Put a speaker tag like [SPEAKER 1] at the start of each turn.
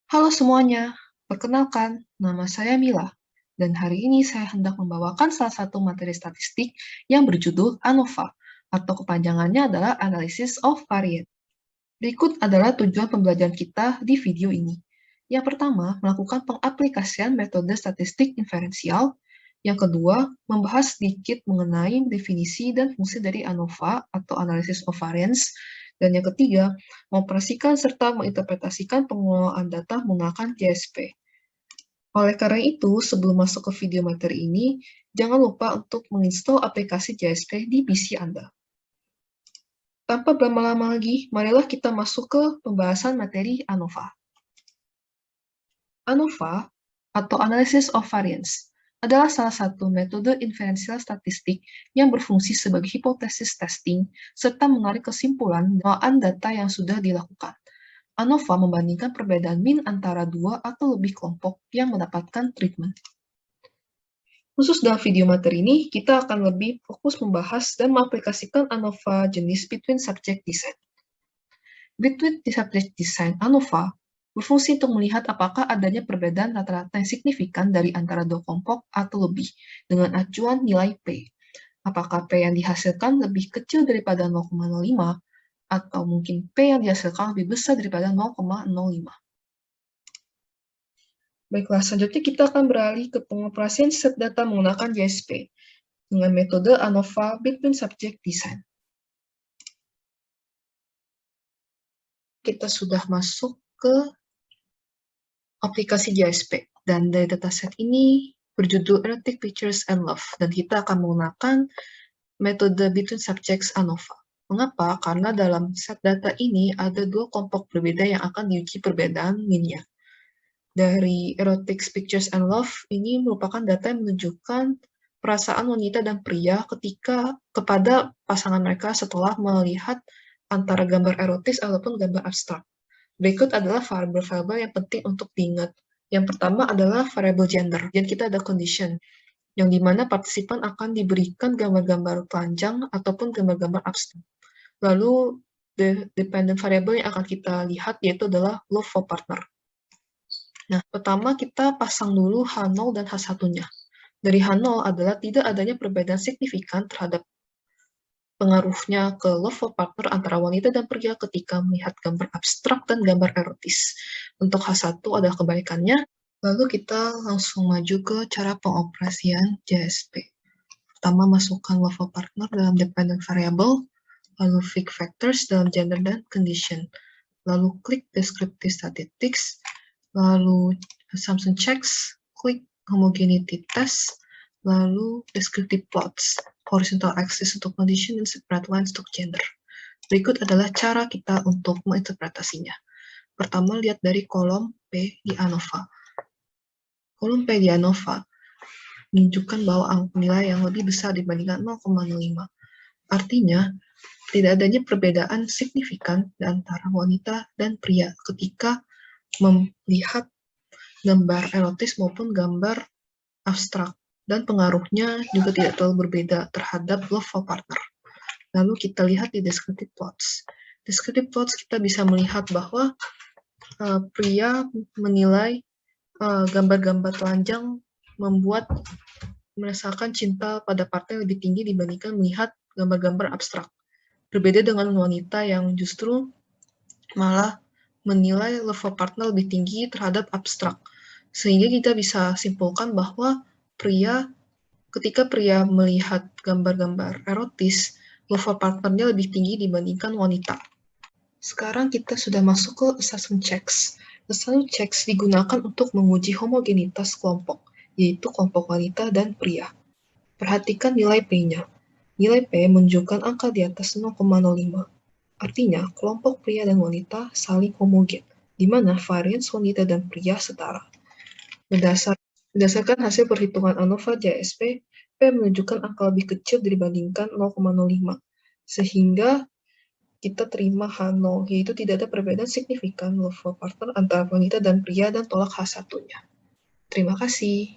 [SPEAKER 1] Halo semuanya, perkenalkan, nama saya Mila, dan hari ini saya hendak membawakan salah satu materi statistik yang berjudul ANOVA, atau kepanjangannya adalah Analysis of Variance. Berikut adalah tujuan pembelajaran kita di video ini. Yang pertama, melakukan pengaplikasian metode statistik inferensial. Yang kedua, membahas sedikit mengenai definisi dan fungsi dari ANOVA atau Analysis of Variance. Dan yang ketiga, mengoperasikan serta menginterpretasikan pengelolaan data menggunakan JSP. Oleh karena itu, sebelum masuk ke video materi ini, jangan lupa untuk menginstal aplikasi JSP di PC Anda. Tanpa berlama-lama lagi, marilah kita masuk ke pembahasan materi ANOVA. ANOVA, atau Analysis of Variance, adalah salah satu metode inferensial statistik yang berfungsi sebagai hipotesis testing serta menarik kesimpulan pengelolaan data yang sudah dilakukan. ANOVA membandingkan perbedaan mean antara dua atau lebih kelompok yang mendapatkan treatment. Khusus dalam video materi ini, kita akan lebih fokus membahas dan mengaplikasikan ANOVA jenis Between Subject Design. Between Subject Design ANOVA berfungsi untuk melihat apakah adanya perbedaan rata-rata yang signifikan dari antara dua kelompok atau lebih dengan acuan nilai P. Apakah P yang dihasilkan lebih kecil daripada 0,05 atau mungkin P yang dihasilkan lebih besar daripada 0,05. Baiklah, selanjutnya kita akan beralih ke pengoperasian set data menggunakan JSP dengan metode ANOVA Between Subject Design. Kita sudah masuk ke aplikasi JSP, dan dari dataset ini berjudul Erotic Pictures and Love, dan kita akan menggunakan metode Between Subjects ANOVA. Mengapa? Karena dalam set data ini ada dua kelompok berbeda yang akan diuji perbedaan mean-nya. Dari Erotic Pictures and Love ini merupakan data yang menunjukkan perasaan wanita dan pria kepada pasangan mereka setelah melihat antara gambar erotis ataupun gambar abstrak. Berikut adalah variabel-variabel yang penting untuk diingat. Yang pertama adalah variabel gender, dan kita ada condition, yang dimana partisipan akan diberikan gambar-gambar telanjang ataupun gambar-gambar abstrak. Lalu, dependent variable yang akan kita lihat yaitu adalah love for partner. Nah, pertama kita pasang dulu H0 dan H1-nya. Dari H0 adalah tidak adanya perbedaan signifikan terhadap pengaruhnya ke love for partner antara wanita dan pria ketika melihat gambar abstrak dan gambar erotis. Untuk H1 adalah kebalikannya. Lalu kita langsung maju ke cara pengoperasian JSP. Pertama, masukkan love for partner dalam dependent variable, lalu fix factors dalam gender dan condition. Lalu klik descriptive statistics, lalu assumption checks, klik homogeneity test, lalu descriptive plots, horizontal axis untuk condition dan separate lines untuk gender. Berikut adalah cara kita untuk menginterpretasinya. Pertama, lihat dari kolom P di ANOVA. Kolom P di ANOVA menunjukkan bahwa nilai yang lebih besar dibandingkan 0,05. Artinya, tidak adanya perbedaan signifikan antara wanita dan pria ketika melihat gambar erotis maupun gambar abstrak, dan pengaruhnya juga tidak terlalu berbeda terhadap love for partner. Lalu kita lihat di descriptive plots. Descriptive plots kita bisa melihat bahwa pria menilai gambar-gambar telanjang membuat merasakan cinta pada partner lebih tinggi dibandingkan melihat gambar-gambar abstrak. Berbeda dengan wanita yang justru malah menilai love for partner lebih tinggi terhadap abstrak. Sehingga kita bisa simpulkan bahwa ketika pria melihat gambar-gambar erotis, love for partner-nya lebih tinggi dibandingkan wanita. Sekarang kita sudah masuk ke assessment checks. Assessment checks digunakan untuk menguji homogenitas kelompok, yaitu kelompok wanita dan pria. Perhatikan nilai P-nya. Nilai P menunjukkan angka di atas 0,05. Artinya, kelompok pria dan wanita saling homogen, di mana varians wanita dan pria setara. Berdasarkan hasil perhitungan ANOVA JSP, P menunjukkan angka lebih kecil dibandingkan 0,05, sehingga kita terima H0, yaitu tidak ada perbedaan signifikan love for partner antara wanita dan pria dan tolak H1-nya. Terima kasih.